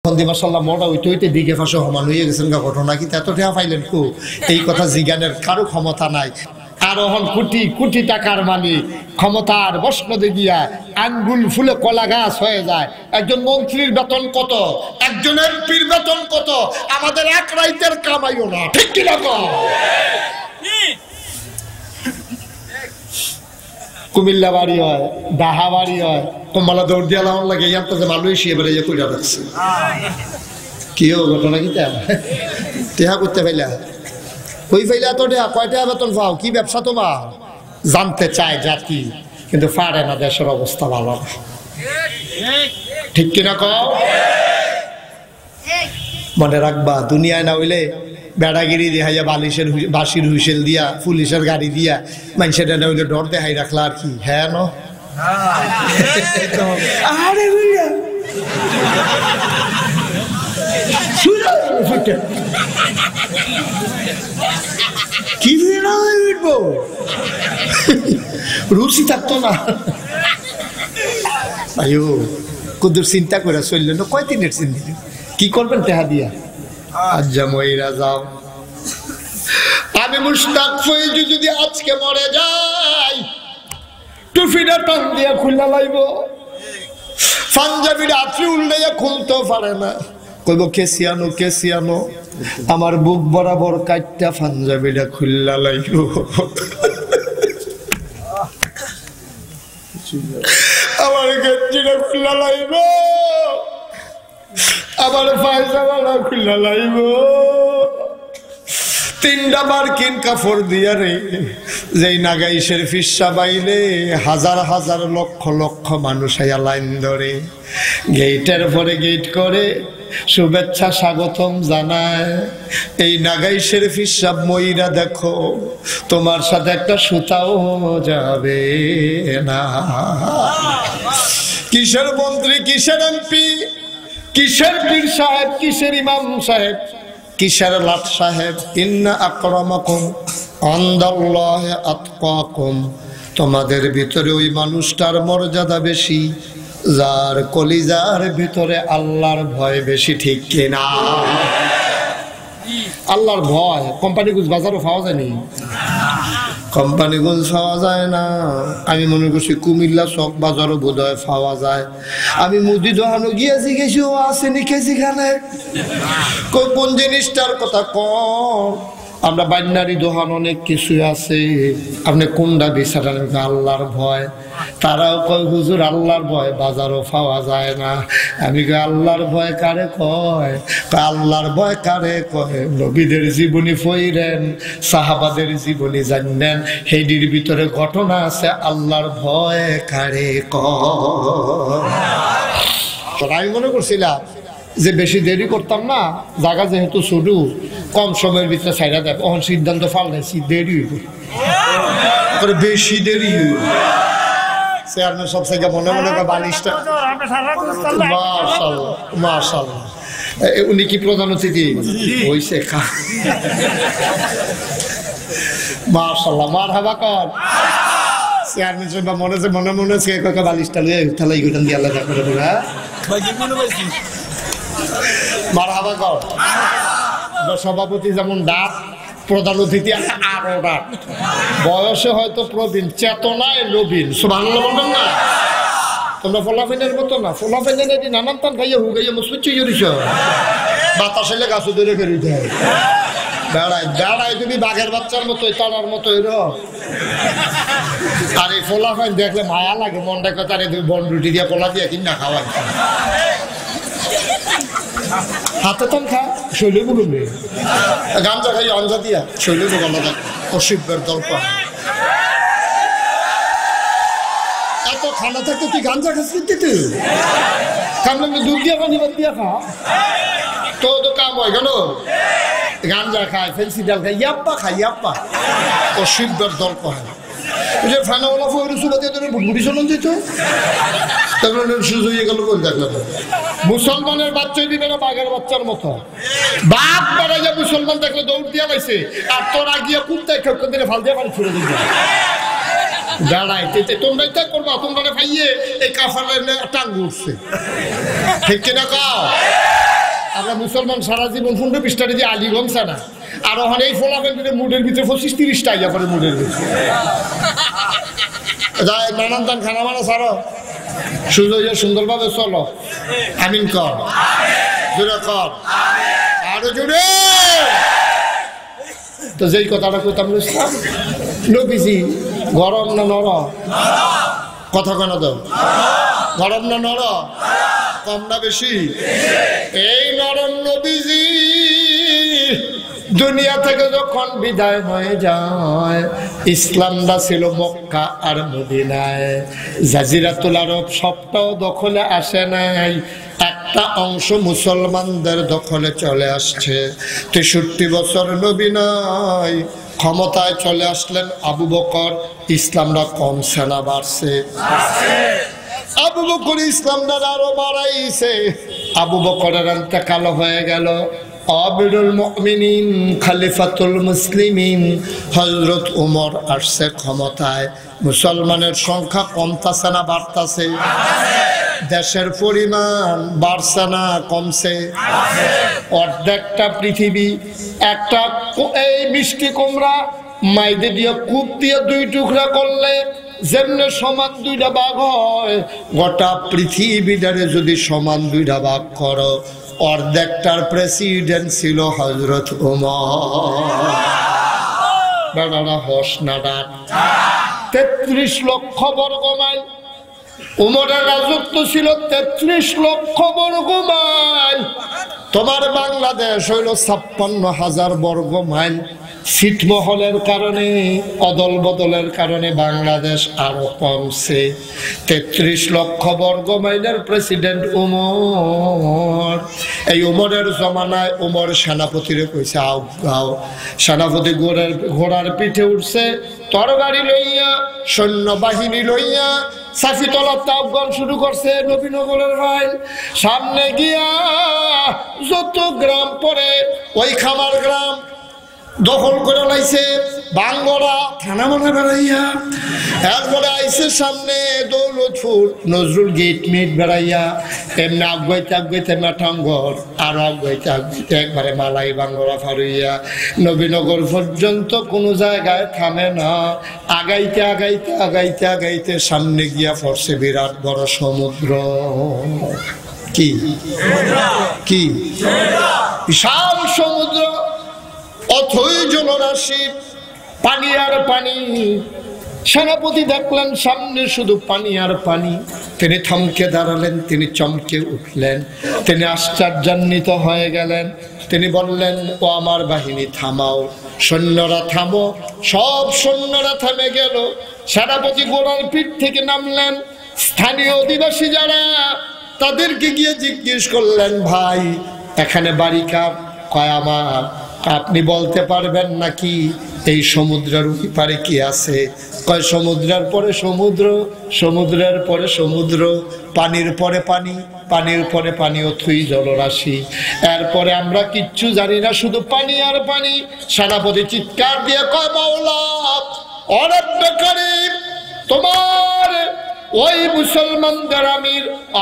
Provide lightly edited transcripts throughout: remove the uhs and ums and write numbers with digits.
মাশাআল্লাহ মোটা হইতে হইতে দিকে ফাঁসে সমান হয়ে গেছেন গা ঘটনা কিন্তু এত ঠেয়া পাইলেন কো এই কথা জিজ্ঞানের কারো ক্ষমতা নাই। আর হন কোটি কোটি টাকার মালিক ক্ষমতার বসনদে গিয়া আঙ্গুল ফুলে কলা গাছ হয়ে যায়। একজন মন্ত্রীর বেতন কত, একজন এমপির বেতন কত, আমাদের এক রাইতের কামাইও না, ঠিক কি না? কুমিল্লা বাড়ি হয়, ডাহা বাড়ি হয়, কমলা দৌড় দিয়া লাউন লাগে ইয়ার যে মালয়েশিয়া বেড়ে যে কইরা রাখছে কি ও ঘটনা কি টেহা করতে পাইলা কই পাইলা তো টেহা কয়টা বেতন পাও, কি ব্যবসা তোমার জানতে চায় জাতি, কিন্তু পারে না। দেশের অবস্থা ভালো না, ঠিক কিনা কও? মনে রাখবা দুনিয়ায় না হইলে বেড়াগিরি দেখাইয়া বালিশের বাঁশির হুইসেল দিয়া পুলিশের গাড়ি দিয়া মানুষের না হইলে ডর দেখাই রাখলা আর কি। হ্যাঁ ন আরে কি রুচি থাকতো না। আয়ো কুদুর চিন্তা করে চললেন কয় দিনের চিন্তা কি করবেন টেহা দিয়া? আজ্জা মইরা যাও, আমি মুশতাক ফয়েজি যদি আজকে মরে যাই টুফিটা টান দিয়া খুললা লাইব, পাঞ্জাবিটা আত্রি উল্লাইয়া খুলতেও পারে না, কইব কেসিয়ানো কেসিয়ানো, আমার বুক বরাবর কাটটা পাঞ্জাবিটা খুললা লাইব। আমার গেঞ্জিটা খুললা লাইব, আমার পায়জামাটা খুললা লাইব, তিনটা মার্কিন কাপড় দিয়া রে যেই নাগাইশের ফিসা বাইলে হাজার হাজার লক্ষ লক্ষ মানুষ আইয়া লাইন ধরে, গেইটের পরে গেইট করে শুভেচ্ছা স্বাগতম জানায়। এই নাগাইশের ফিসাব মইরা দেখো তোমার সাথে একটা সুতাও যাবে না। কিসের মন্ত্রী, কিসের এমপি, কিসের পীর সাহেব, কিসের ইমাম সাহেব, কিসের লাট সাহেব, ইন্না আকরামাকুম ইনদাল্লাহি আতকাকুম, তোমাদের ভিতরে ওই মানুষটার মর্যাদা বেশি যার কলিজার ভিতরে আল্লাহর ভয় বেশি, ঠিক কিনা? আল্লাহর ভয় কোম্পানিগঞ্জ বাজারও পাওয়া যায়নি, কোম্পানিগঞ্জ পাওয়া যায় না। আমি মনে করছি কুমিল্লা চক বাজারও বোধহয় পাওয়া যায়। আমি মুদি দোকানো গিয়েছি গেছি, ও আসেনি খেয়েছি খানে কোন জিনিসটার কথা কম। আমরা বাইনারি দোকান অনেক কিছু আছে, আপনি কোনটা বিচারেন? আল্লাহর ভয়। তারাও কয় হুজুর আল্লাহর ভয় বাজারও পাওয়া যায় না। আমি কই আল্লাহর ভয় কারে কয়? আল্লাহর ভয় কারে কয়? নবীদের জীবনী পড়েন, সাহাবাদের জীবনী জানেন, হেডির ভিতরে ঘটনা আছে আল্লাহর ভয় কারে কয়। আমি মনে করছিলাম যে বেশি দেরি করতাম না, জায়গা যেহেতু শুরু কম সময়ের ভিতরে ছাইরা দেব, তখন সিদ্ধান্ত ফালাইছি দেরি হইব, বেশি দেরি হইব। চেয়ারম্যান সব থেকে মনে মনে বালিশটা মাশাআল্লাহ মাশাআল্লাহ। উনি কি প্রধান অতিথি হইছে? মাশাআল্লাহ মারহাবা কর। চেয়ারম্যান সাহেব মনে মনে মনে বালিশটা লিয়ে থালাই গইতাম দিয়ে আল্লাহ করে পুরা মারহাবা কর। সভাপতি যেমন ডাক, প্রধান অতিথি আরো ডাক, বয়সে হয়তো প্রবীণ, চেতনায় নবীন। সুবহানাল্লাহ বলবেন না? তোমরা ফলাফেনের মতো না, ফলাফেনের নানান টান খাইয়া হুগাইয়া মুসুচ্ছি জড়িস বাতাস এলে গাছ ধরে ফেরিতে হয়। বেড়ায় বেড়ায় তুমি বাঘের বাচ্চার মতোই তারার মতোই র। আর এই ফলাফেন দেখলে মায়া লাগে, মনটা কথা তুমি বন রুটি দিয়ে পোলা দিয়ে কিনা খাওয়াই, হাতে তন খা শৈলে বলুন গামজা খাই অঞ্জা দিয়া শৈলে বলা অসিবের দল্প। এত খানা থাকতে তুই গাঞ্জা খাস তুই কামলে দুধ দিয়া পানি বাদ দিয়া খা, তো তো কাম হয় কেন? গাঞ্জা খায়, ফেন্সি ডাল খায়, ইয়াপ্পা খায়, ইয়াপ্পা অসিবের দল্প হয়। যে ফানাওয়ালা ফয়ের সুবা দিয়ে তোর বুড়ি চলন দিত, তারপরে সুযোগ হয়ে গেল বলে দেখলাম। মুসলমানের বাচ্চাই দিবে না বাঘের বাচ্চার মতো, বাপ বেড়াইয়া মুসলমান দেখলে দৌড় দিয়া লাইছে, আর তোরা গিয়া কুত্তায় খেয়ে দিলে ফাল দিয়ে পানি ছুড়ে দিবে। বেড়াইতে তোমরাই তো করবা, তোমরা ভাইয়ে এই কাফালের টাঙ্গ উঠছে, ঠিক কিনা কাও? একটা মুসলমান সারা জীবন 15-20টা যে আলী গমছা না আর ওখানে এই ফোলাফেন মুডের ভিতরে 25-30টা ইয়া করে মুডের ভিতরে নানান তান খানা মানা সারো সুযোগ সুন্দরভাবে চলো আমিন কর জোরে কর আরো জোরে। তো যেই কথাটা কইতাম ইসলাম নবীজি গরম না নরম কথা কেন দাও গরম না নরম কম না বেশি এই নরম নবীজি দুনিয়া থেকে যখন বিদায় হয়ে যায় ইসলামটা ছিল মক্কা আর মদিনায় জাজিরাতুল আরব সবটাও দখলে আসে নাই একটা অংশ মুসলমানদের দখলে চলে আসছে 63 বছর নবী নাই ক্ষমতায় চলে আসলেন আবু বকর ইসলামটা কমছে না বাড়ছে আবু বকর ইসলামটা আরো বাড়াইছে আবু বকরের ইন্তেকাল হয়ে গেল আমিরুল মুমিনিন খলিফাতুল মুসলিমিন হযরত ওমর আসছে ক্ষমতায় মুসলমানের সংখ্যা কমতাছে না বাড়তাছে দেশের পরিমাণ বাড়ছে না কমছে অর্ধেকটা পৃথিবী একটা এই মিষ্টি কুমড়া মাইদে দিয়ে কূপ দিয়ে 2 টুকরা করলে যেমনে সমান 2টা ভাগ হয় গোটা পৃথিবীটারে যদি সমান 2টা ভাগ করো অর্ধেকটার প্রেসিডেন্ট ছিল হযরত ওমর দাদা হস না ডাক 33 লক্ষ বর্গ মাইল ওমরের রাজত্ব ছিল 33 লক্ষ বর্গ মাইল তোমার বাংলাদেশ হইল 56,000 বর্গ মাইল ছিটমহলের কারণে অদল বদলের কারণে বাংলাদেশ আরো কমছে 33 লক্ষ বর্গ মাইলের প্রেসিডেন্ট ওমর এই ওমরের জমানায় ওমর সেনাপতিরে কইছে আও গাও সেনাপতি ঘোড়ার পিঠে উঠছে তরবারি লইয়া সৈন্যবাহিনী লইয়া সাফিতলার তাওগণ শুরু করছে নবীনগরের ভাই সামনে গিয়া যত গ্রাম পড়ে ওই খামার গ্রাম দখল করে লাইছে বাঙ্গরা থানা মনে বেড়াইয়া এরপরে আইসে সামনে দৌলতপুর নজরুল গেট মিট বেড়াইয়া এমনি আগাইতে মেঠাঙ্গর আর আগাইতে একবারে মালাই বাঙ্গরা ফারুইয়া নবীনগর পর্যন্ত কোনো জায়গায় থামে না আগাইতে আগাইতে আগাইতে আগাইতে সামনে গিয়া পড়ছে বিরাট বড় সমুদ্র কি কি বিশাল সমুদ্র অথই জলরাশি পানি আর পানি সেনাপতি দেখলেন সামনে শুধু পানি আর পানি তিনি থমকে দাঁড়ালেন তিনি চমকে উঠলেন তিনি আশ্চর্যান্বিত হয়ে গেলেন তিনি বললেন ও আমার বাহিনী থামাও সৈন্যরা থামো সব সৈন্যরা থেমে গেল সেনাপতি ঘোড়ার পিঠ থেকে নামলেন স্থানীয় অধিবাসী যারা তাদেরকে গিয়ে জিজ্ঞেস করলেন ভাই এখানে বাড়ি কার কয় আমার আপনি বলতে পারবেন নাকি এই সমুদ্রের ওই পারে কি আছে কয় সমুদ্রের পরে সমুদ্র সমুদ্রের পরে সমুদ্র পানির পরে পানি পানির পরে পানি অথই জলরাশি এরপরে আমরা কিচ্ছু জানি না শুধু পানি আর পানি সেনাপতি চিৎকার দিয়ে কয় মাওলা অরব্বে কারীম তোমার ওই মুসলমানদের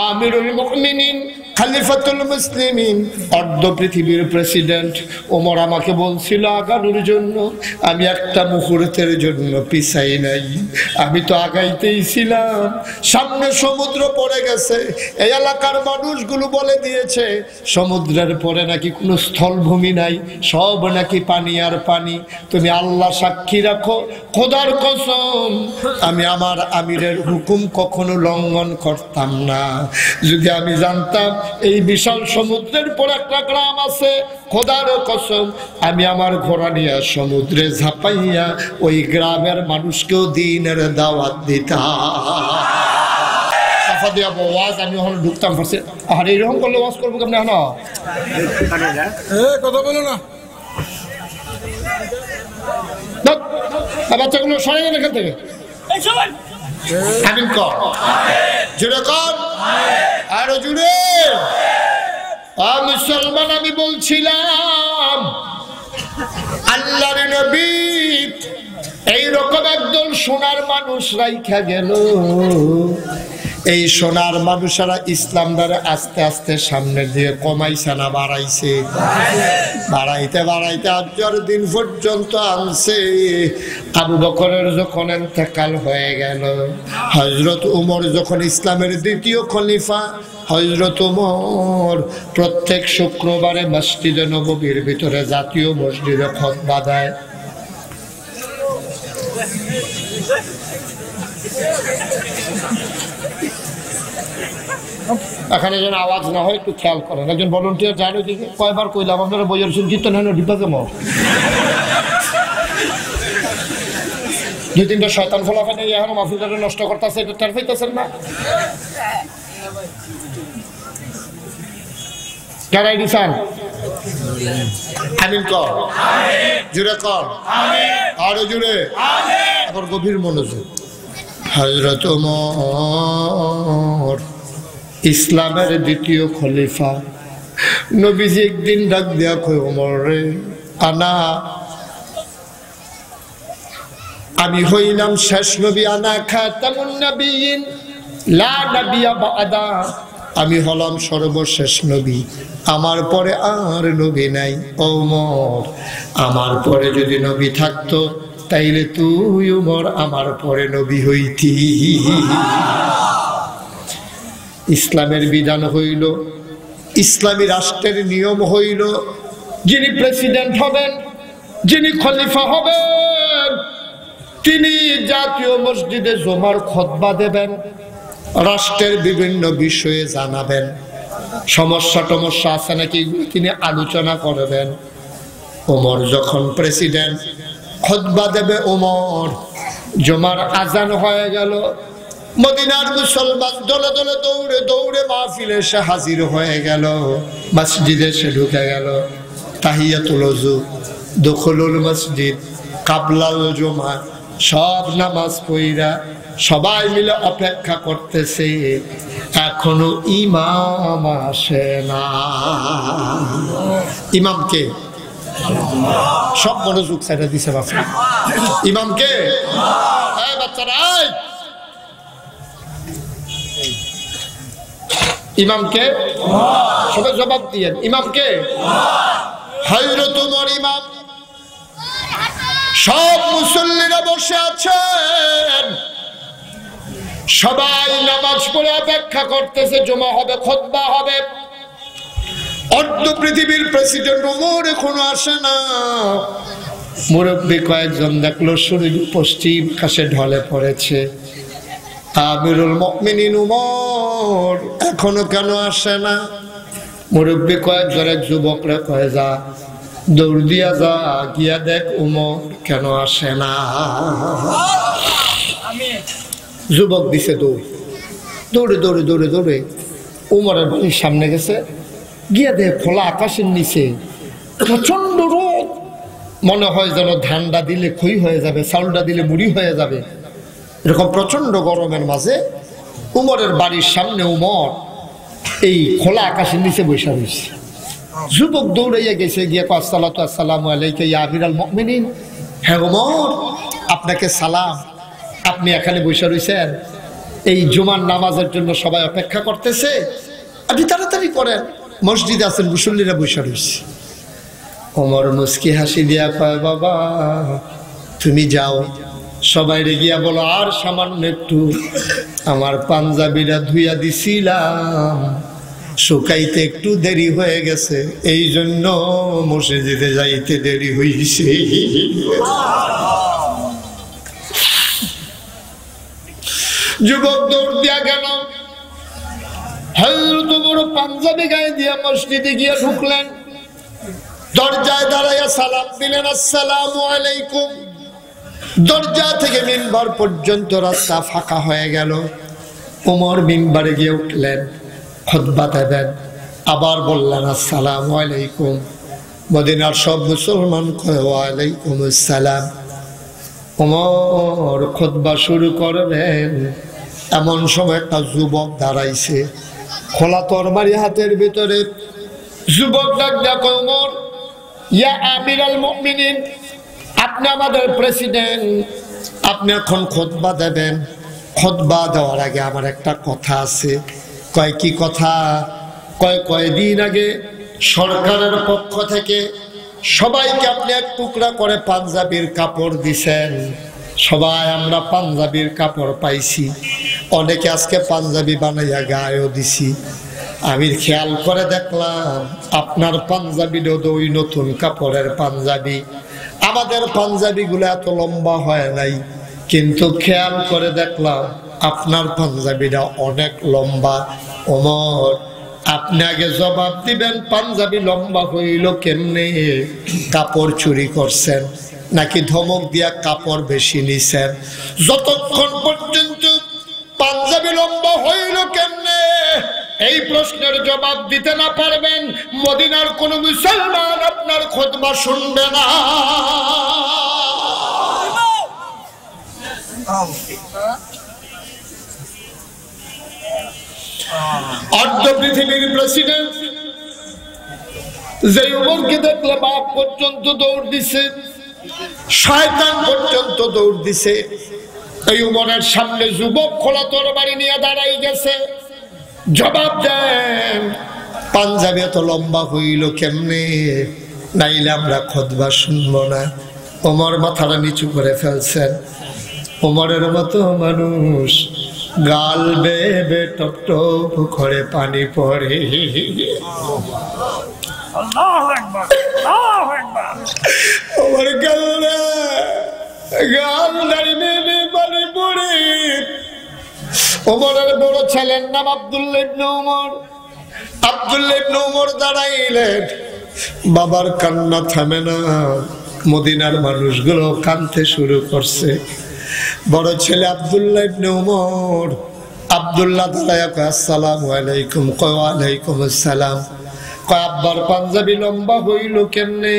আমিরুল মুমিনিন খলিফাতুল মুসলিমিন অর্ধ পৃথিবীর প্রেসিডেন্ট ওমর আমাকে বলছিল আগানোর জন্য আমি একটা মুহূর্তের জন্য পিছাই নাই আমি তো আগাইতেই ছিলাম সামনে সমুদ্র পড়ে গেছে এই এলাকার মানুষগুলো বলে দিয়েছে সমুদ্রের পরে নাকি কোনো স্থলভূমি নাই সব নাকি পানি আর পানি তুমি আল্লাহ সাক্ষী রাখো খোদার কসম আমি আমার আমিরের হুকুম কখনো লঙ্ঘন করতাম না যদি আমি জানতাম এই বিশাল সমুদ্রের পর একটা গ্রাম আছে খোদার কসম আমি আমার ঘোড়া নিয়ে সমুদ্রে ঝাঁপাইয়া ওই গ্রামের মানুষকেও দিনের দাওয়াত দিতাম আমি ওখানে ঢুকতাম আর এইরকম করলে ওয়াজ করবো কেমন কথা বলো না বাচ্চাগুলো সরে গেল এখান থেকে আমিন কর জুড়ে কর আরো জুড়ে মুসলমান আমি বলছিলাম আল্লাহর নবী এইরকম একদল সোনার মানুষ রাইখা গেল এই সোনার মানুষেরা ইসলাম দ্বারা আস্তে আস্তে সামনের দিকে কমাইছে না বাড়াইছে? বাড়াইতে বাড়াইতে আজকের দিন পর্যন্ত আনছে। আবু বকরের যখন ইন্তেকাল হয়ে গেল, হযরত উমর যখন ইসলামের দ্বিতীয় খলিফা, হযরত উমর প্রত্যেক শুক্রবারে মসজিদে নববীর ভিতরে জাতীয় মসজিদে খুতবা দেয়। এখানে যেন আওয়াজ না হয় একটু খেয়াল করেন। একজন ভলান্টিয়ার জানো দিকে কয়বার কইলাম আপনারা বইয়ের শুনছি তো না ডিব্বাকে মর দুই তিনটা শয়তান ফলাফানে এখন মাহফিলটা নষ্ট করতেছে, এটা টের পাইতেছেন না? যারাই দিচ্ছেন আমিন কর, জুড়ে কর, আরো জুড়ে, আবার গভীর মনোযোগ। হযরত ওমর ইসলামের দ্বিতীয় খলিফা। নবীজি একদিন ডাক দিয়া কই, ওমর রে, আমি হইলাম শেষ নবী, আনা খাতামুন নবিয়্যিন লা নবিয়্যা বা'দা, আমি হলাম সর্বশেষ নবী, আমার পরে আর নবী নাই। ওমর, আমার পরে যদি নবী থাকতো তাইলে তুই ওমর আমার পরে নবী হইতি। ইসলামের বিধান হইল, ইসলামী রাষ্ট্রের নিয়ম হইল, যিনি প্রেসিডেন্ট হবেন, যিনি খলিফা হবেন, তিনি জাতীয় মসজিদে জুমার খুতবা দেবেন, রাষ্ট্রের বিভিন্ন বিষয়ে জানাবেন, সমস্যা টমস্যা আছে নাকি তিনি আলোচনা করবেন। ওমর যখন প্রেসিডেন্ট, খুতবা দেবে ওমর, জুমার আজান হয়ে গেল, মদিনার মুসলমান দলে দলে দৌড়ে দৌড়ে মাহফিলে এসে হাজির হয়ে গেল, মসজিদে সে ঢুকে গেল। তাহিয়াতুল ওযু, দুখুলুল মসজিদ, কাবলাল জুমা, সব নামাজ পড়া সবাই মিলে অপেক্ষা করতেছে, এখনো ইমাম আসে না। ইমামকে সব মনোযোগ সাইডে দিছে বাপ। ইমামকে বাচ্চারা, ইমামকে সবাই জবাব দিয়েন, ইমামকে? হযরত ওমর ইমাম। সব মুসল্লিরা বসে আছেন, সবাই নামাজ পড়ে অপেক্ষা করতেছে, জুমা হবে, খুতবা হবে। অর্ধ পৃথিবীর প্রেসিডেন্ট ওমর এখনো আসে না। মুরব্বী কয়েকজন দেখলো সূর্য পশ্চিম আকাশে ঢলে পড়েছে, আমিরুল মুমিনিন ওমর এখনো কেন আসে না? মুরব্বী কয়েকজন এক যুবকরা কয়ে, যা দৌড় দিয়া যা, গিয়া দেখ ওমর কেন আসে না। যুবক দিছে দৌড়, দৌড়ে দৌড়ে দৌড়ে দৌড়ে ওমরের বাড়ির সামনে গেছে, গিয়া দেখ খোলা আকাশের নিচে প্রচন্ড রোদ, মনে হয় যেন ধানটা দিলে খই হয়ে যাবে, চাউলটা দিলে মুড়ি হয়ে যাবে, এরকম প্রচন্ড গরমের মাঝে উমরের বাড়ির সামনে উমর এই খোলা আকাশের নিচে বসে রয়েছে। যুবক দৌড়াইয়া গেছে, গিয়ে আসসালাতু আসসালামু আলাইকা ইয়া আমিরাল মুমিনিন। হ্যাঁ ওমর, আপনাকে সালাম, আপনি এখানে বসে রয়েছেন, এই জুমার নামাজের জন্য সবাই অপেক্ষা করতেছে, আপনি তাড়াতাড়ি করেন, মসজিদে আছেন, মুসল্লিরা বসে রয়েছে। ওমর মুস্কি হাসি দিয়া কয়, বাবা তুমি যাও, সবাই গিয়া বলো আর সামান্য একটু আমার পাঞ্জাবিটা ধুইয়া দিছিলাম, শুকাইতে একটু দেরি হয়ে গেছে, এই জন্য মসজিদে যাইতে দেরি হইছে। যুবক দৌড় দিয়া গেল, হযরত ওমর পাঞ্জাবি গায়ে দিয়া মসজিদে গিয়া ঢুকলেন, দরজায় দাঁড়াইয়া সালাম দিলেন, আসসালামু আলাইকুম। দরজা থেকে মিম্বার পর্যন্ত রাস্তা ফাঁকা হয়ে গেল। ওমর মিম্বারে গিয়ে উঠলেন, খুতবা দেবেন, আবার বললেন আসসালামু আলাইকুম। মদিনার সব মুসলমান কয় ওয়ালাইকুম আসসালাম। ওমর খুতবা শুরু করবেন, এমন সময় একটা যুবক দাঁড়াইছে, খোলা তরবারি হাতের ভিতরে। যুবক ডাক দেখো, ওমর ইয়া আমিরাল মুমিনিন, আপনি আমাদের প্রেসিডেন্ট, আপনি এখন খুতবা দেবেন, খুতবা দেওয়ার আগে আমার একটা কথা আছে। কয় কি কথা? কয়দিন আগে সরকারের পক্ষ থেকে সবাইকে আপনি এক টুকরা করে পাঞ্জাবির কাপড় দিছেন। সবাই আমরা পাঞ্জাবির কাপড় পাইছি, অনেকে আজকে পাঞ্জাবি বানাইয়া গায়েও দিছি। আমি খেয়াল করে দেখলাম আপনার পাঞ্জাবিটাও তো ওই নতুন কাপড়ের পাঞ্জাবি। আমাদের পাঞ্জাবিগুলো এত লম্বা হয় নাই, কিন্তু খেয়াল করে দেখলাম আপনার পাঞ্জাবিটা অনেক লম্বা। ওমর, আপনি আগে জবাব দিবেন, পাঞ্জাবি লম্বা হইল কেমনে? কাপড় চুরি করছেন নাকি ধমক দিয়া কাপড় বেশি নিছেন? যতক্ষণ পর্যন্ত পাঞ্জাবি লম্বা হইল কেমনে এই প্রশ্নের জবাব দিতে না পারবেন, মদিনার কোন মুসলমান আপনার খুতবা শুনবে না। অর্ধ পৃথিবীর প্রেসিডেন্ট যে উমরকে দেখলে বাপ পর্যন্ত দৌড় দিছে, শয়তান পর্যন্ত দৌড় দিছে। এই উমরের সামনে যুবক খোলা তরবারি নিয়ে দাঁড়াই গেছে। জবাব দেন, পাঞ্জাবি এত লম্বা হইল কেমনে? নাইলে আমরা খুতবা শুনবো না। ওমর মাথাটা নিচু করে ফেলছেন। ওমরের মতো মানুষ গাল বেবে টপ টপ করে পানি পড়ে। ওমর গাল দাঁড়িয়ে পানি পড়ে। ওমরের বড় ছেলের নাম আব্দুল্লাহ ইবনে ওমর। আব্দুল্লাহ ইবনে ওমর দাঁড়াইলেন। বাবার কান্না থামে না, মদিনার মানুষগুলো কাঁদতে শুরু করছে। বড় ছেলে আব্দুল্লাহ ইবনে ওমর, আব্দুল্লাহ দাঁড়ায়া কয় আসসালামু আলাইকুম। কয় ওয়ালাইকুম আসসালাম। কয় আব্বার পাঞ্জাবি লম্বা হইল কেমনে?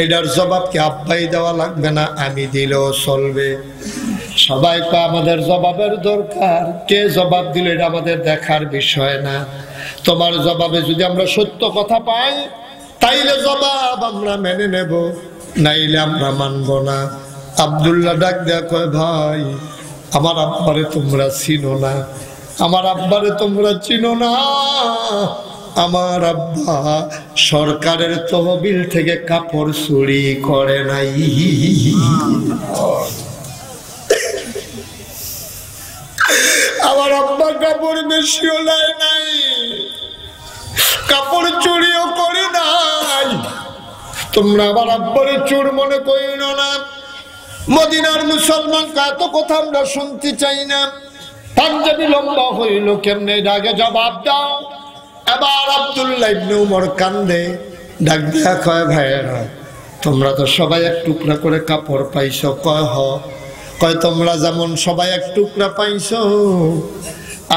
এটার জবাব কি আব্বাই দেওয়া লাগবে না আমি দিলেও চলবে? সবাই কয় আমাদের জবাবের দরকার। কে জবাব দিল এটা আমাদের দেখার বিষয় না। তোমার জবাবে যদি আমরা সত্য কথা পাই তাইলে জবাব আমরা মেনে নেব, নাইলে আমরা মানব না। আব্দুল্লাহ ডাক দেয়া কয় ভাই, আমার আব্বারে তোমরা চিনো না, আমার আব্বারে তোমরা চিনো না। আমার আব্বা সরকারের তহবিল থেকে কাপড় চুরি করে নাই। আমার আব্বা কাপড় বেশিও নেয় নাই, কাপড় চুরিও করে নাই। তোমরা আমার আব্বারে চোর মনে করিল না। মদিনার মুসলমান এত কথা আমরা শুনতে চাই না। পাঞ্জাবি লম্বা হইল কেমনে? আগে জবাব দাও। এবার আব্দুল্লাহ ইবনে ওমর কান্দে, ডাক দেয়া কয় ভাইয়েরা, তোমরা তো সবাই এক টুকরা করে কাপড় পাইছো। কয় হ। কয় তোমরা যেমন সবাই এক টুকরা পাইছো,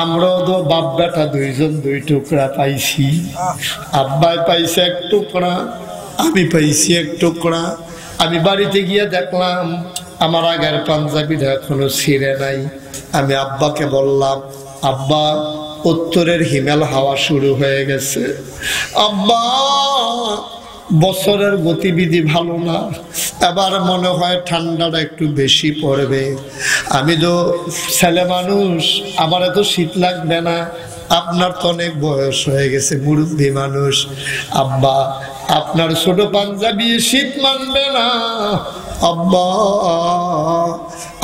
আমরাও তো বাপ বেটা দুইজন দুই টুকরা পাইছি। আব্বাই পাইছে এক টুকরা, আমি পাইছি এক টুকরা। আমি বাড়িতে গিয়ে দেখলাম আমার আগের পাঞ্জাবিটা এখনো ছিঁড়ে নাই। আমি আব্বাকে বললাম, আব্বা উত্তরের হিমেল হাওয়া শুরু হয়ে গেছে, আব্বা বছরের গতিবিধি ভালো না, এবার মনে হয় ঠান্ডাটা একটু বেশি পড়বে। আমি তো ছেলে মানুষ, আমার এত শীত লাগবে না, আপনার তো অনেক বয়স হয়ে গেছে, মুরব্বী মানুষ। আব্বা আপনার ছোট পাঞ্জাবি শীত মানবে না। আব্বা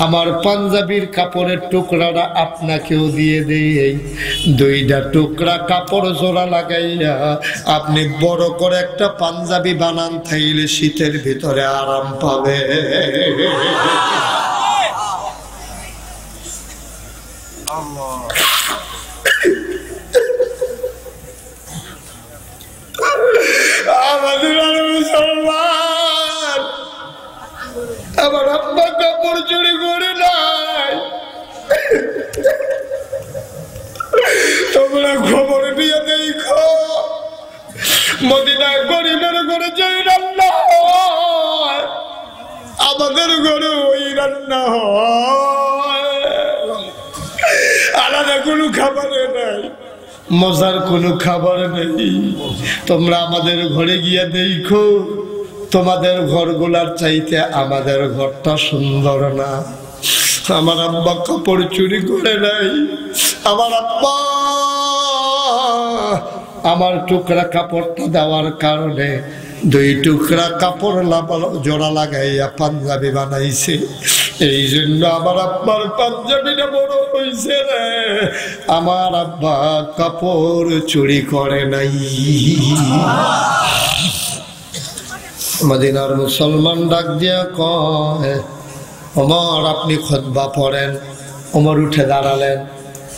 আমার পাঞ্জাবির কাপড়ের টুকরাটা আপনাকেও দিয়ে দেই। দুইটা টুকরা কাপড় জোড়া লাগাইয়া আপনি বড় করে একটা পাঞ্জাবি বানান, থাইলে শীতের ভিতরে আরাম পাবে। আমাদের মুসলমান, আমার আব্বা কাপড় চুরি করে নাই। তোমরা খবর নিয়ে দেখো, মদিনায় গরিবের ঘরে যে রান্না হয়, আমাদের ঘরে ওই রান্না হয়। আলাদা কোনো খাবারে নাই, মজার কোনো খাবার নেই। তোমরা আমাদের ঘরে গিয়ে দেখো, তোমাদের ঘরগুলার চাইতে আমাদের ঘরটা সুন্দর না। আমার আব্বা কাপড় চুরি করে নাই, আমার আব্বা আমার টুকরা কাপড়টা দেওয়ার কারণে 2 টুকরা কাপড় জোড়া লাগাইয়া পাঞ্জাবি বানাইছে। এই জন্য আমার আব্বার পাঞ্জাবিটা বড় হয়েছে রে। আমার আব্বা কাপড় চুরি করে নাই। মদিনার মুসলমান ডাক দিয়া কয়, ওমর আপনি খুতবা পড়েন। ওমর উঠে দাঁড়ালেন,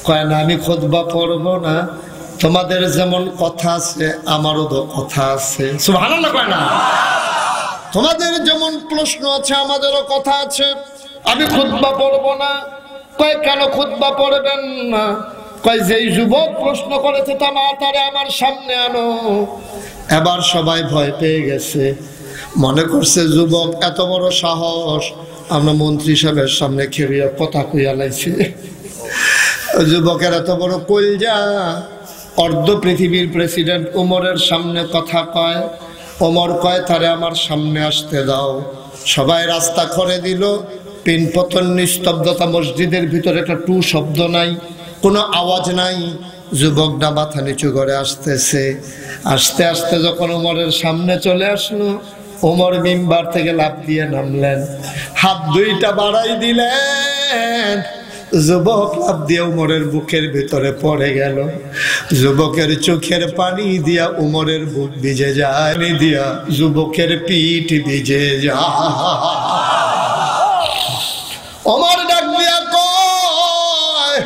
কয় না আমি খুতবা পড়ব না, তোমাদের যেমন কথা আছে আমারও তো কথা আছে। সুবহানাল্লাহ কয় না? তোমাদের যেমন প্রশ্ন আছে আমাদেরও কথা আছে, আমি খুতবা পড়ব না। কয় কেন খুতবা পড়বেন না? কয় যেই যুবক প্রশ্ন করেছে তারে আমার সামনে আনো। এবার সবাই ভয় পেয়ে গেছে, মনে করছে যুবক এত বড় সাহস, আমরা মন্ত্রী সাহেবের সামনে খেয়ে কথা কইয়া লাইছে। যুবকের এত বড় কলজা, অর্ধ পৃথিবীর প্রেসিডেন্ট ওমরের সামনে কথা কয়। ওমর কয় তারে আমার সামনে আসতে দাও। সবাই রাস্তা করে দিল, পিনপতন নিস্তব্ধতা, মসজিদের ভিতরে একটা টু শব্দ নাই, কোনো আওয়াজ নাই। যুবকটা মাথা নিচু করে আসতেছে। আস্তে আস্তে যখন ওমরের সামনে চলে আসলো, ওমর মিম্বার থেকে লাফ দিয়ে নামলেন, হাত 2টা বাড়াই দিলেন। যুবক লাফ দিয়ে উমরের বুকের ভিতরে পড়ে গেল। যুবকের চোখের পানি দিয়া উমরের বুক ভিজে যায়, দিয়া যুবকের পিঠ ভিজে যায়। ওমর ডাক দিয়া কয়,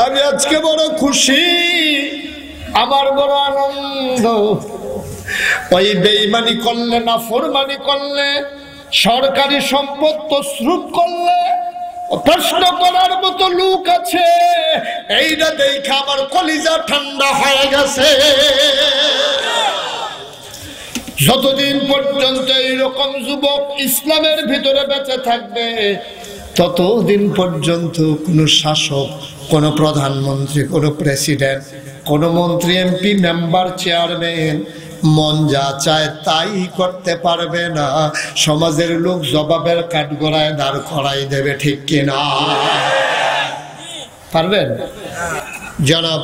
আমি আজকে বড় খুশি, আমার বড় আনন্দ। ওই বেঈমানি করলে, নাফরমানি করলে, সরকারি সম্পদ তছরুপ করলে প্রশ্ন করার মতো লোক আছে, এইটা দেখে আমার কলিজা ঠান্ডা হয়ে গেছে। যতদিন পর্যন্ত এইরকম যুবক ইসলামের ভিতরে বেঁচে থাকবে, ততদিন পর্যন্ত কোনো শাসক, কোনো প্রধানমন্ত্রী, কোনো প্রেসিডেন্ট, কোনো মন্ত্রী, এমপি, মেম্বার, চেয়ারম্যান মন যা চায় তাই করতে পারবে না। সমাজের লোক জবাবের কাঠগড়ায় দাঁড় করাই দেবে, ঠিক কিনা? পারবেন? জনাব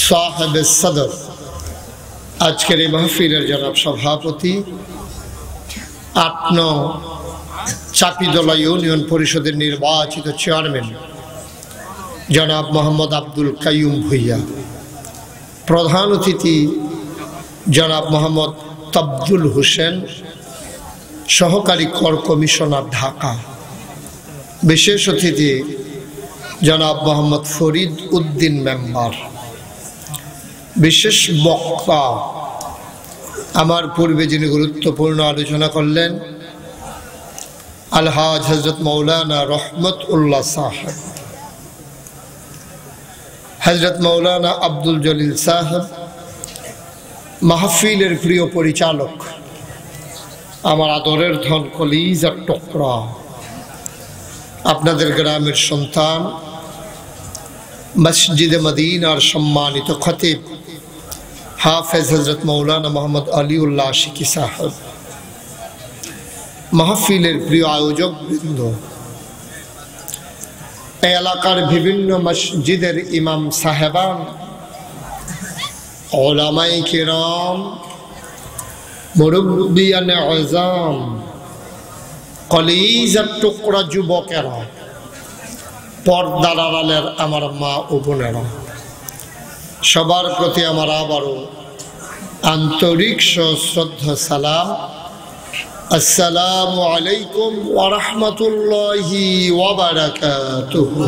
সাহেব সদর, আজকের এই মাহফিলের জনাব সভাপতি, 8 নং চাপিদলা ইউনিয়ন পরিষদের নির্বাচিত চেয়ারম্যান জনাব মোহাম্মদ আব্দুল কাইয়ুম ভুইয়া, প্রধান অতিথি জনাব মোহাম্মদ তাবদুল হোসেন, সহকারী কর কমিশনার ঢাকা, বিশেষ অতিথি জনাব মোহাম্মদ ফরিদ উদ্দিন মেম্বার, বিশেষ বক্তা আমার পূর্বে যিনি গুরুত্বপূর্ণ আলোচনা করলেন আলহাজ হযরত মৌলানা রহমতুল্লাহ সাহেব, হযরত মৌলানা আব্দুল জলিল সাহেব, মাহফিলের প্রিয় পরিচালক, আমার আদরের ধন, কলিজার টুকরা, আপনাদের গ্রামের সন্তান, মসজিদে মদিনার সম্মানিত খতিব হাফেজ হযরত মৌলানা মোহাম্মদ আলিউল্লাহ আশিকি সাহেব, মাহফিলের প্রিয় আয়োজক বৃন্দ, এই এলাকার বিভিন্ন মসজিদের ইমাম সাহেবান, ওলামায়ে কিরাম, মুরব্বিয়ানে আযম, কলিজার টুকরা যুবকেরা, পর্দার আড়ালের আমার মা ও বোনেরা, সবার প্রতি আমার আবারও আন্তরিক শ্রদ্ধা সালাম। আসসালামু আলাইকুম ওয়া রাহমাতুল্লাহি ওয়া বারাকাতুহু।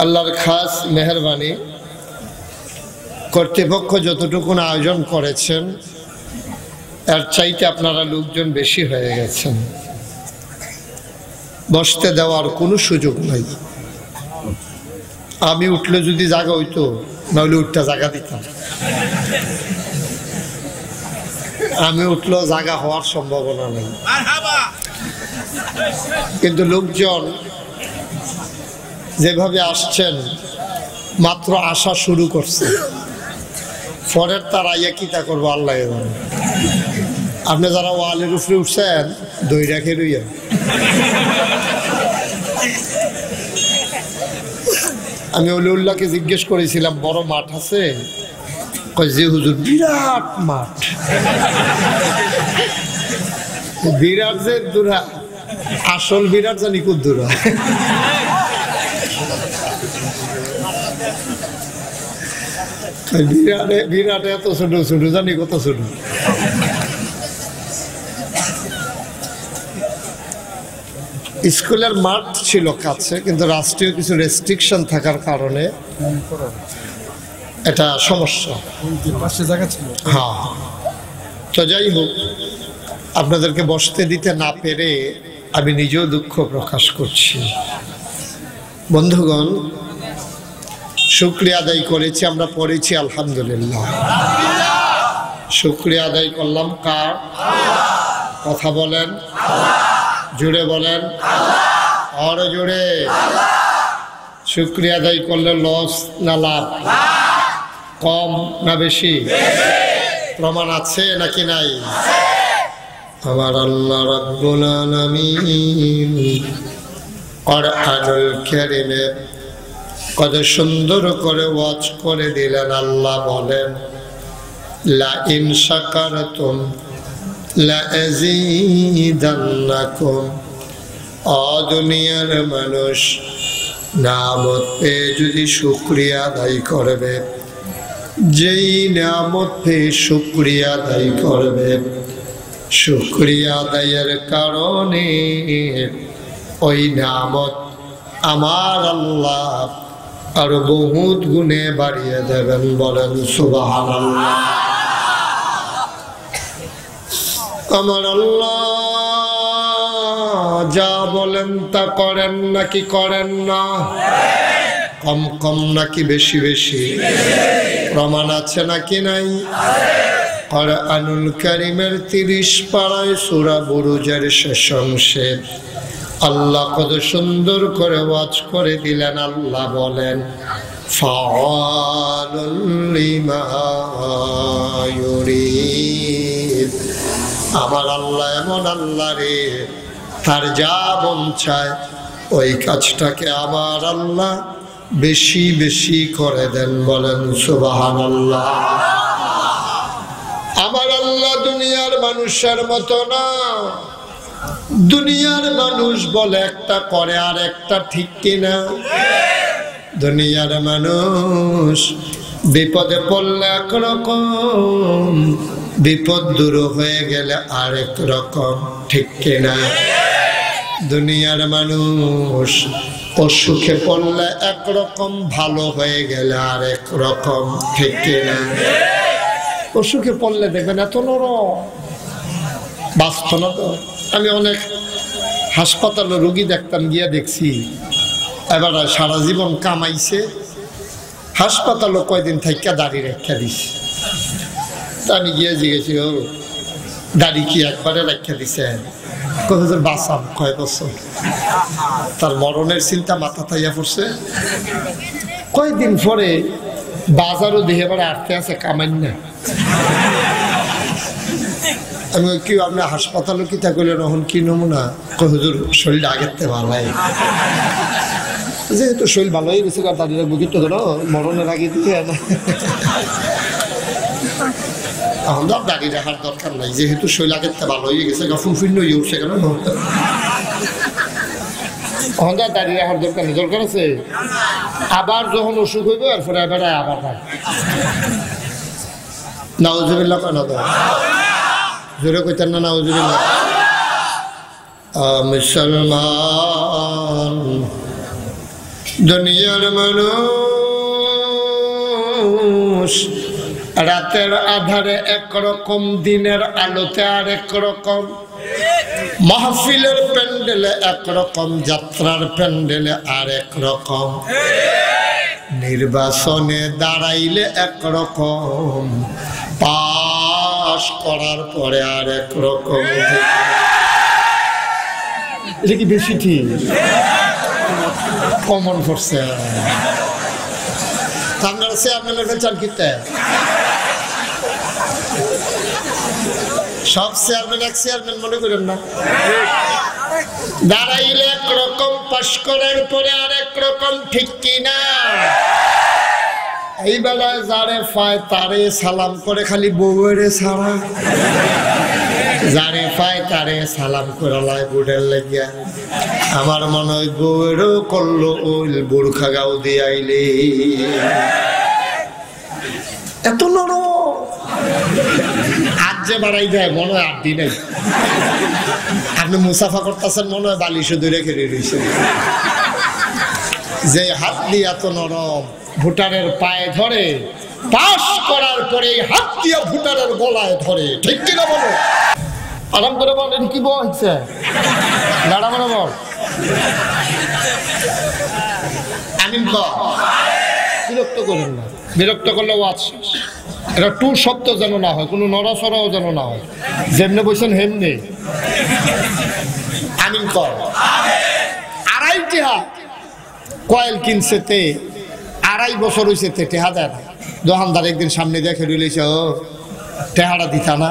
আল্লাহর খাস মেহেরবানি, কর্তৃপক্ষ যতটুকু আয়োজন করেছেন এর চাইতে আপনারা লোকজন বেশি হয়ে গেছেন, বসতে দেওয়ার কোনো সুযোগ নাই। আমি উঠলে যদি জায়গা হইতো, নাহলে উঠতে জায়গা দিতাম। আমি উঠলেও জায়গা হওয়ার সম্ভাবনা নেই, কিন্তু লোকজন যেভাবে আসছেন, মাত্র আসা শুরু করছে, পরের তারা ইয়া কিতা করবো আল্লাহ জানে। আপনি যারা ওয়ালের উপরে উঠছেন দই রাখে রইয়া আমি অলিউল্লাহকে জিজ্ঞেস করেছিলাম বড় মাঠ আছে? কয় যে হুজুর বিরাট মাঠ। বিরাট যে দূরা, আসল বিরাট জানি খুব দূরা। বিরাটে বিরাট এত ছোট ছোট জানি কত ছোট। স্কুলের মাঠ ছিল কাছে, কিন্তু রাষ্ট্রীয় কিছু রেস্ট্রিকশন থাকার কারণে এটা সমস্যা। হ্যাঁ, তো যাই হোক, আপনাদেরকে বসতে দিতে না পেরে আমি নিজেও দুঃখ প্রকাশ করছি। বন্ধুগণ, শুকরিয়া আদায় করেছি, আমরা পড়েছি আলহামদুলিল্লাহ। শুকরিয়া আদায় করলাম কার? কথা বলেন, জুড়ে বলেন, আরো জুড়ে। শুকরিয়া আদায় করলে লস না লাভ? কম না বেশি? প্রমাণ আছে নাকি নাই? আমার আল্লাহ রাব্বুল আলামিন কুরআনুল কারীমে কত সুন্দর করে ওয়াজ করে দিলেন। আল্লাহ বলেন, লা ইন শাকারতুম লা আযীদান্নাকুম। দুনিয়ার মানুষ নিয়ামত পেয়ে যদি শুকরিয়া আদায় করবে, যেই নিয়ামত পেয়ে শুকরিয়া আদায় করবে, শুকরিয়া আদায়ের কারণে ওই নিয়ামত আমার আল্লাহ আরো বহুত গুণে বাড়িয়ে দেবেন। বলেন সুবহানাল্লাহ। আমার আল্লাহ যা বলেন তা করেন নাকি করেন না? কম কম নাকি বেশি বেশি? প্রমাণ আছে নাকি নাই? কুরআনুল কারীমের 30 পারায় সূরা বুরুজের শেষ অংশে আল্লাহ কত সুন্দর করে ওয়াজ করে দিলেন। আল্লাহ বলেন, ফাআলুল লিমা ইউরিদ। আমার আল্লাহ এমন আল্লাহ রে, তার যা মন চায় ওই কাজটাকে আমার আল্লাহ বেশি বেশি করে দেন। বলেন সুবহানাল্লাহ। আমার আল্লাহ দুনিয়ার মানুষের মতো না। দুনিয়ার মানুষ বলে একটা করে আর একটা, ঠিক কিনা? দুনিয়ার মানুষ বিপদে পড়লে একরকম, বিপদ দূর হয়ে গেলে আরেক রকম, ঠিক কিনা? দুনিয়ার মানুষ অসুখে পড়লে একরকম, ভালো হয়ে গেলে আরেক রকম, ঠিক কিনা? অসুখে পড়লে দেখবেন এত নরম, বাস্তব না তো। আমি অনেক হাসপাতালে রোগী দেখতাম, গিয়া দেখছি এবার সারা জীবন কামাইছে, হাসপাতালে কয়দিন থাইকা দাড়ি রেখা দিছে। তা আমি গিয়ে জিজ্ঞেছি, ও দাড়ি কি একবারে রেখা দিছেন? বাঁচাম কয় বছর। তার মরণের চিন্তা মাথা থাইয়া পড়ছে। কয়দিন পরে বাজারও দেখে এবার আটকে আছে, কামাই না। আমি কি আপনার হাসপাতালে কি তা করলেন? এখন কি নমুনা? হুজুর শরীরটা আগের থেকে ভালো হয়, যেহেতু শরীর ভালো হয়ে গেছে, দাঁড়িয়ে বুঝি তো ধরো মরণের আগে দিতে না। এখন তো দাঁড়িয়ে রাখার দরকার নাই, যেহেতু শরীর আগের থেকে ভালো হয়ে গেছে, ফুলফিন্ন হয়ে উঠছে কেন? এখন তো দাঁড়িয়ে রাখার দরকার নেই। দরকার আছে আবার যখন অসুখ হইব, এরপরে এবারে আবার হয়। নাউজুবিল্লাহ কয় না তো? জোরে কইতেন না নাউজুবিল্লাহ? মুসলমান দুনিয়ার মানুষ রাতের আধারে একরকম, দিনের আলোতে আর একরকম, মাহফিলের প্যান্ডেলে একরকম, যাত্রার প্যান্ডেলে আর একরকম, নির্বাচনে দাঁড়াইলে একরকম, পাস করার পরে আর একরকম। এটা কি বেশি ঠিক? কমন করছে আপনার চাল কিনতে সব চেয়ারম্যান এক চেয়ারম্যান মনে করেন না। দাঁড়াইলে একরকম, পাশ করার পরে আরেক রকম, ঠিক কিনা? এই বেলায় যারে পায় তারে সালাম করে, খালি বউয়েরে ছাড়া। যারে পায় তারে সালাম করালায় বুড়ের লাগিয়া। আমার মনে হয় বউয়েরও করলো ওই বোরখা গাও দিয়ে আইলে। এত নরম হাত যে বাড়াই দেয় মনে হয় 8 দিনে। আপনি মুসাফা করতেছেন মনে হয় বালিশে ধরে খেলে রয়েছে। যে হাত দিয়ে এত নরম, ভুটানের পায়ে ধরে, পাশ করার পরে হাত দিয়ে ভুটানের গলায় ধরে, ঠিক কিনা বলো? আরাম করে বল, এটা কি বলছে? দাঁড়া মানে বল। আমিন বল। বিরক্ত করেন না, বিরক্ত করলে ওয়াজ শেষ। এটা টু শব্দ যেন না হয়, কোনো নড়াচড়াও যেন না হয়, যেমনি বলছেন হেমনি। আমিন কর। 2.5 হাত কয়েল কিনছে তে 2.5 বছর হয়েছে তে টেহা দেয় না। দোকানদার একদিন সামনে দেখে রইলেছে, ও টেহাটা দিতা না।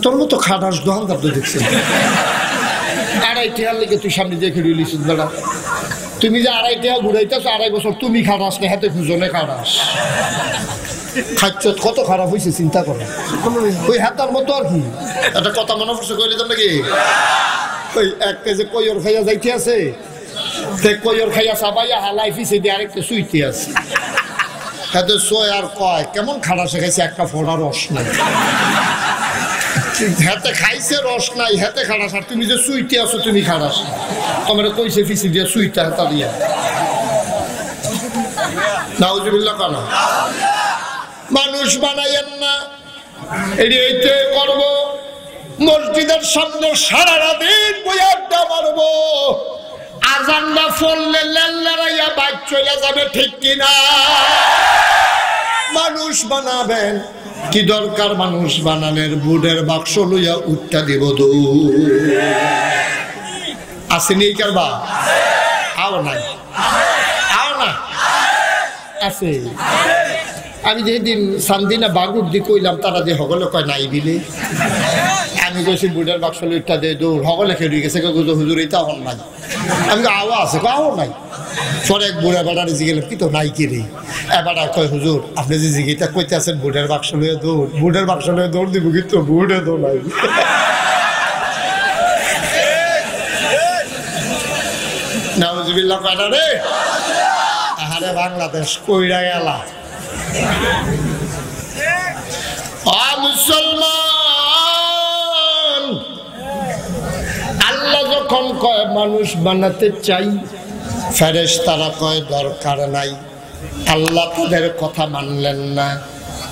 তোর মতো খাটাস দোকানদার তো দেখছে 2.5 টেহার লেগে তুই সামনে দেখে রইলিস। দাদা তুমি যে 2.5 টেহা ঘুরাইতেছ, 2.5 বছর তুমি খাটাস না, হাতে খুঁজনে খাটাস। খাচ্ছ কত খারাপ হয়েছে চিন্তা করো। ওই হাতার মতো আর কি একটা কথা মনে পড়ছে, কইলে তো নাকি ওই এক কেজি কইর খাইয়া যাইতে আছে, কইর খাইয়া সাবাইয়া হালাই ফিসে দিয়ে আরেকটা সুইতে আছে। হাতে সোয় আর কয় কেমন খাড়া শেখাইছে, একটা ফোড়া রস নাই। হাতে খাইছে রস নাই, হাতে খাড়াস, আর তুমি যে সুইতে আছো তুমি খাড়াস। তোমার কইছে ফিসে দিয়ে সুইটা হাতা দিয়া। নাউজুবিল্লাহ কেন? মানুষ বানাইয়েন না, এইতে করব। মসজিদের সামনে সারা দিন বই আড্ডা মারবো, আজানটা পড়লে লেল্লারাইয়া বাইক চলে যাবে, ঠিক কিনা? মানুষ বানাবেন কি দরকার? মানুষ বানানোর বুটের বাক্স লইয়া উঠটা দিব দু আসেনি কারবা? আও নাই, আও না আছে। আমি যেদিন সান্দিনা বাগুর দি কইলাম, তারা যে হগলে কয় নাই বিলে। আমি কইছি বুটের বাক্স লইটা দে দৌড়, হগলে খেয়ে গেছে, হুজুর এটা হন নাই। আমি আওয়া আছে, আও নাই। পরে এক বুড়া বেড়ারে জিগেলাম, কি তো নাই কি রে? এবার কয় হুজুর আপনি যে জিগিটা কইতে আছেন বুটের বাক্স লইয়া দৌড়, বুটের বাক্স লইয়া দৌড় দিব, কিন্তু বুটে তো নাই। নাউজুবিল্লাহ কয়টা রে? আরে বাংলাদেশ কইরা গেলা। মুসলমান, আল্লাহ যখন কয় মানুষ বানাতে চাই, ফেরেশতারা কয় দরকার নাই। আল্লাহ তাদের কথা মানলেন না,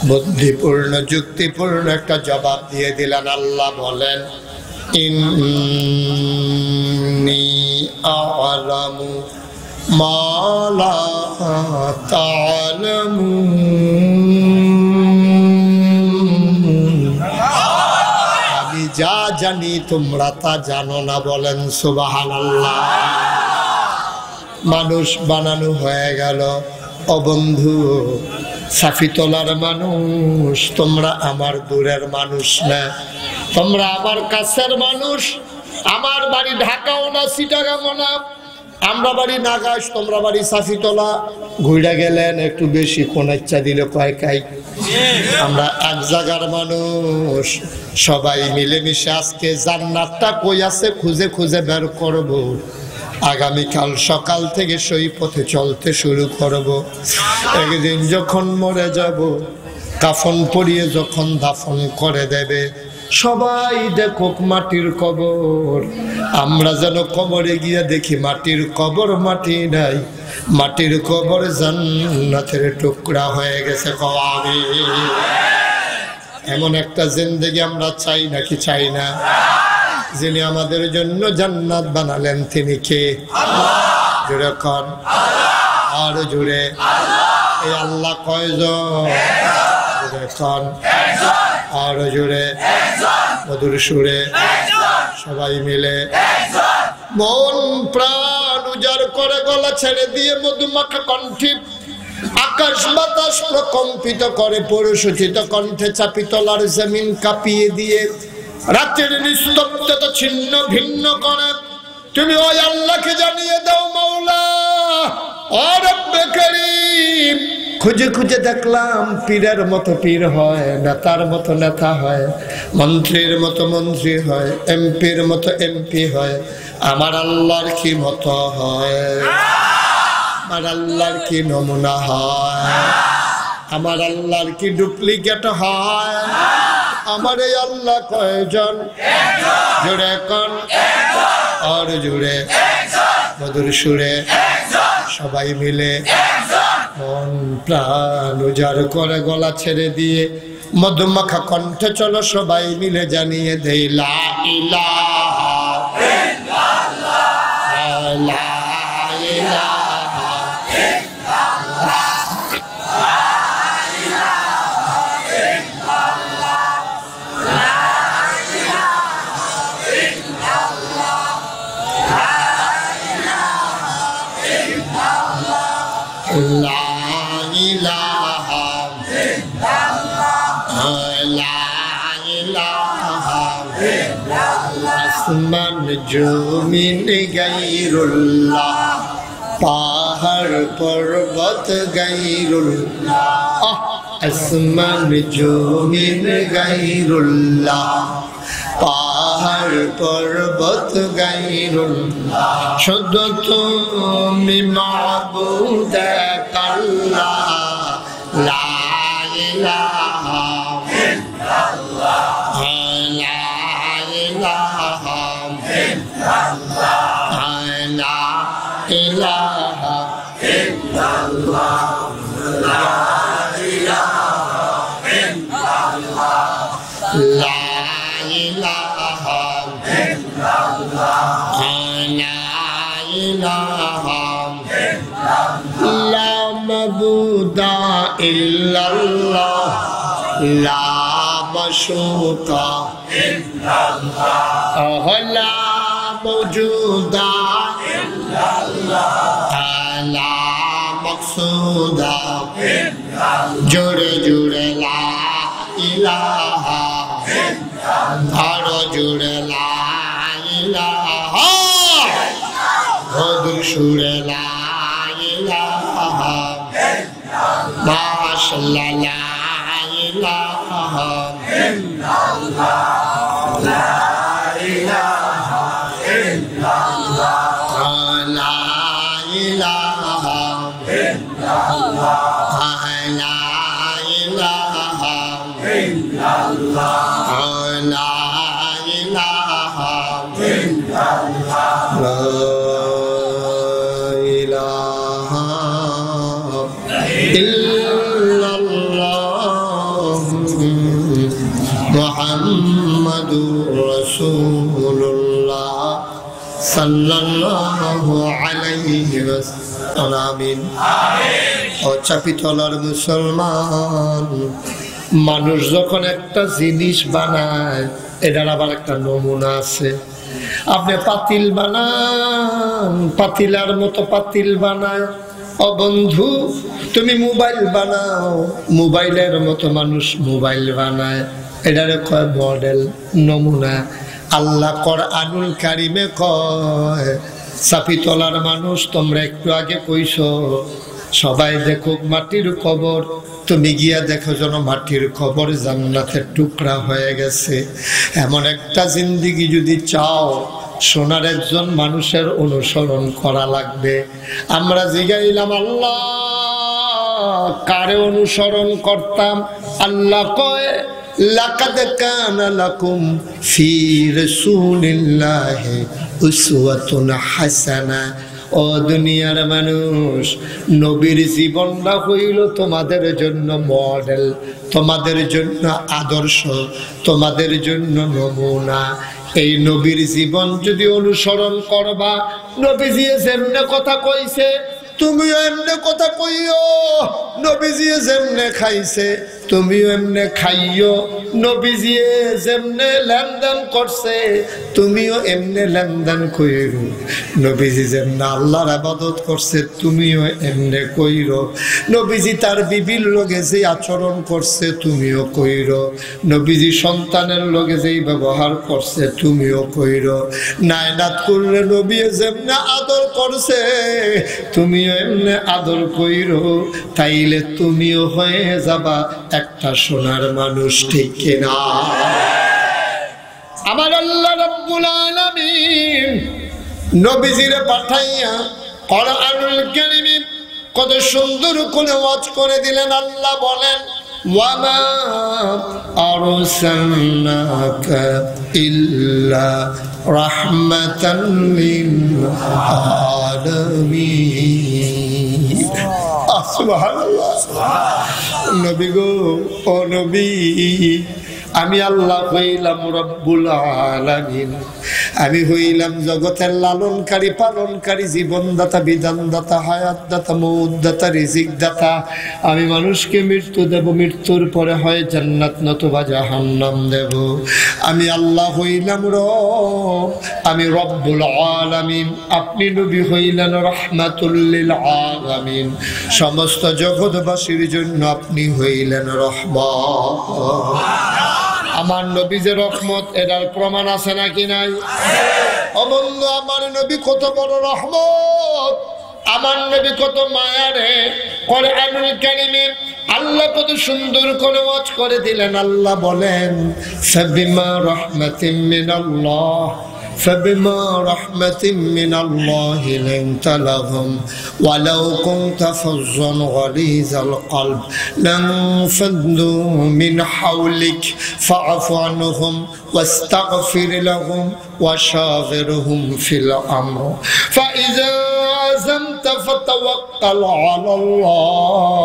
বুদ্ধিপূর্ণ যুক্তিপূর্ণ একটা জবাব দিয়ে দিলেন। আল্লাহ বলেন, ইন্নী আ'লামু মা লা তা'লামুন। আমি যা জানি তোমরা তা জানো না। বলেন সুবহানাল্লাহ। মানুষ বানানো হয়ে গেল। ও বন্ধু, সাফিতলার মানুষ, তোমরা আমার দূরের মানুষ না, তোমরা আমার কাছের মানুষ। আমার বাড়ি ঢাকাও না, চিটাগাংও না, আমরা বাড়ি নাগাস, তোমরা বাড়ি সাফিতলা। ঘুরে গেলেন একটু বেশি, কোন ইচ্ছা দিল কয়েকাই। আমরা এক জায়গার মানুষ, সবাই মিলেমিশে আজকে জান্নাতটা কই আছে খুঁজে খুঁজে বের করব। আগামীকাল সকাল থেকে সেই পথে চলতে শুরু করব। একদিন যখন মরে যাব, কাফন পরিয়ে যখন দাফন করে দেবে, সবাই দেখুক মাটির কবর। আমরা যেন কবরে গিয়ে দেখি মাটির কবর, মাটি নাই, মাটির কবর জান্নাতের টুকরা হয়ে গেছে। কওয়াবে এমন একটা জিন্দেগি আমরা চাই নাকি চাই না? যিনি আমাদের জন্য জান্নাত বানালেন তিনি কে? জোরে কন, আর জোরে। এই আল্লাহ কয়জন? জোরে কন, আর জোরে, মধুর সুরে সবাই মিলে মন প্রাণ উজাড় করে গলা ছেড়ে দিয়ে মধুমাখা কণ্ঠে আকাশ বাতাস প্রকম্পিত করে, পরিশোচিত কণ্ঠে চাপি তলার জমিন কাঁপিয়ে দিয়ে রাতের নিস্তব্ধতা ছিন্ন ভিন্ন করে তুমি ওই আল্লাহকে জানিয়ে দাও, মাওলা ও রব্বে করিম, খুঁজে খুঁজে দেখলাম পীরের মতো পীর হয়, নেতার মতো নেতা হয়, মন্ত্রীর মতো মন্ত্রী হয়, এমপির মতো এমপি হয়, আমার আল্লাহর কি মতো হয়? আমার আল্লাহর কি নমুনা হয়? আমার আল্লাহর কি ডুপ্লিকেট হয়? আমার এই আল্লাহ কয়জন? জোরে কোন আর জোরে মধুর সুরে সবাই মিলে মন প্রাণ উজাড় করে গলা ছেড়ে দিয়ে মধুমাখা কণ্ঠে চলো সবাই মিলে জানিয়ে দেই লা ইলাহা ইল্লাল্লাহ, লা ইলাহা লা ইলাহা লা ইলাহা আসমান জমিন গায়রুল্লাহ, পাহাড় পর্বত গায়রুল্লাহ, আসমান জমিন গায়রুল্লাহ, পাহাড় পর্বত গায়রুল্লাহ, শুধু তুমি মাবুদ আল্লাহ, লা ইলাহা ইল্লাল্লাহ, লা ইলাহা ইল্লাল্লাহ, লা ইলাহা ইল্লাল্লাহ, লা ইলাহা ইল্লাল্লাহ, লা ইলাহা ইল্লাল্লাহ, লা ইলাহা ইল্লাল্লাহ, লা মাবুদা ইল্লাল্লাহ, লা মাশুকা ইল্লাল্লাহ, লা মওজুদা ইল্লাল্লাহ, লা মাকসুদা ইল্লাল্লাহ, জোরে জোরে লা ইলাহা ইল্লাল্লাহ, আরো জোরে লা ইলাহা, মধুর সুরে লা ইলাহা ইল্লাল্লাহ, মাশাআল্লাহ লা ইলাহা ইল্লাল্লাহ, লা ইলাহা ইল্লাল্লাহ, লা ইলাহা ইল্লাল্লাহ, লা ইলাহা ইল্লাল্লাহ, লা ইলাহা ইল্লাল্লাহ, লা ইলাহা ইল্লাল্লাহ, মুহাম্মাদুর রাসূলুল্লাহ সাল্লাল্লাহু আলাইহি ওয়াসাল্লাম। ও চাপিতলার মুসলমান, মানুষ যখন একটা জিনিস বানায় এটার আবার একটা নমুনা আছে। আপনি পাতিল বানান, পাতিলার মতো পাতিল বানায়। ও বন্ধু, তুমি মোবাইল বানাও, মোবাইলের মতো মানুষ মোবাইল বানায়। এটারে কয় মডেল, নমুনা। আল্লাহ কুরআনুল কারিমে কয়, চাপিতলার মানুষ তোমরা একটু আগে কইছো সবাই দেখুক মাটির কবর, তুমি গিয়া দেখো যেন মাটির কবর জান্নাতের টুকরা হয়ে গেছে। এমন একটা জিন্দেগি যদি চাও, সোনার একজন মানুষের অনুসরণ করা লাগবে। আমরা জিগাইলাম আল্লাহ কারে অনুসরণ করতাম? আল্লাহ কয়, লাকাদ কানা লাকুম ফি রাসূলিল্লাহি উসওয়াতুন হাসানা। ও দুনিয়ার মানুষ, নবীর জীবনটা হইল তোমাদের জন্য মডেল, তোমাদের জন্য আদর্শ, তোমাদের জন্য নমুনা। এই নবীর জীবন যদি অনুসরণ করবা, নবীজি এমনি কথা কইছে তুমিও এমনি কথা কইও। নবীজি যেমনে খাইছে তুমিও এমনে খাইও, নবীজি যেমনে লেনদেন করছে তুমিও এমনে লেনদেন কইরো, নবীজি যেমনে আল্লাহর ইবাদত করছে তুমিও এমনে কইরো, নবীজি তার বিবির লগে যে আচরণ করছে তুমিও কইরো, নবীজি সন্তানের লগে যেই ব্যবহার করছে তুমিও কইরো, নায়নাত করলে নবী যেমনে আদর করছে তুমিও এমনে আদর কইরো, তাইলে তুমিও হয়ে যাবা একটা সোনার মানুষ, ঠিক কিনা? আমার আল্লাহ রাব্বুল আলামিন নবীজিরে পাঠাইয়া কোরআনুল কারীমে কত সুন্দর করে ওয়াজ করে দিলেন। আল্লাহ বলেন ওয়ামা আরসালনাকা ইল্লা রাহমাতান লিল আলামিন। সুবহানাল্লাহ। নবী গো, ও নবী, আমি আল্লাহ হইলাম রব্বুল আলামিন, আমি হইলাম জগতের লালনকারী পালনকারী, জীবনদাতা, বিধানদাতা, হায়াতদাতা, মৌতদাতা, রিজিকদাতা। আমি মানুষকে মৃত্যু দেব, মৃত্যুর পরে হয় জান্নাত নতুবা জাহান্নাম দেব। আমি আল্লাহ হইলাম রব, আমি রব্বুল আলামিন। আপনি নবী হইলেন রাহমাতুল লিল আলামিন, সমস্ত জগৎবাসীর জন্য আপনি হইলেন রহমত। আমার নবী যে রহমত, এটার প্রমাণ আছে নাকি নাই? ও বন্ধু, আমার নবী কত বড় রহমত, আমার নবী কত মায়া রে। কোরআনুল কারীমে আল্লাহ কত সুন্দর করে ওয়াজ করে দিলেন। আল্লাহ বলেন ফাবিমা রাহমাতিন মিনাল্লাহ فبما رحمة من الله لنت لهم ولو كنت فظا غليظ القلب لانفضوا من حولك فاعف عنهم واستغفر لهم وشاورهم في الأمر فإذا عزمت فتوكل على الله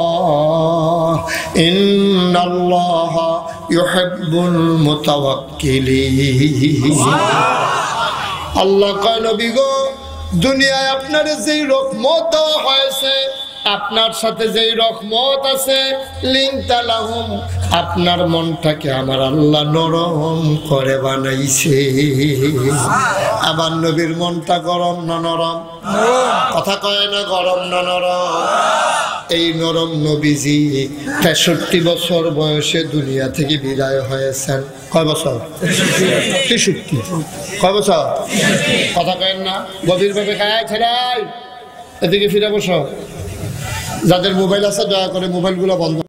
إن الله يحب المتوكلين। আল্লাহ কয় নবী গো, দুনিয়ায় আপনার যেই রহমত দেওয়া হয়েছে, আপনার সাথে যেই রহমত আছে, লিনতালাহুম, আপনার মনটাকে আমার আল্লাহ নরম করে বানাইছে। আমার নবীর মনটা গরম না নরম? কথা কয় না গরম না নরম? এই নরম নবীজি ৬৩ বছর বয়সে দুনিয়া থেকে বিদায় হয়েছেন। কয় বছর? ৬৩। কয় বছর? কথা কেন না, গভীরভাবে খায় ছেড়াই, এদিকে ফিরে বসো। যাদের মোবাইল আছে দয়া করে মোবাইলগুলো বন্ধ।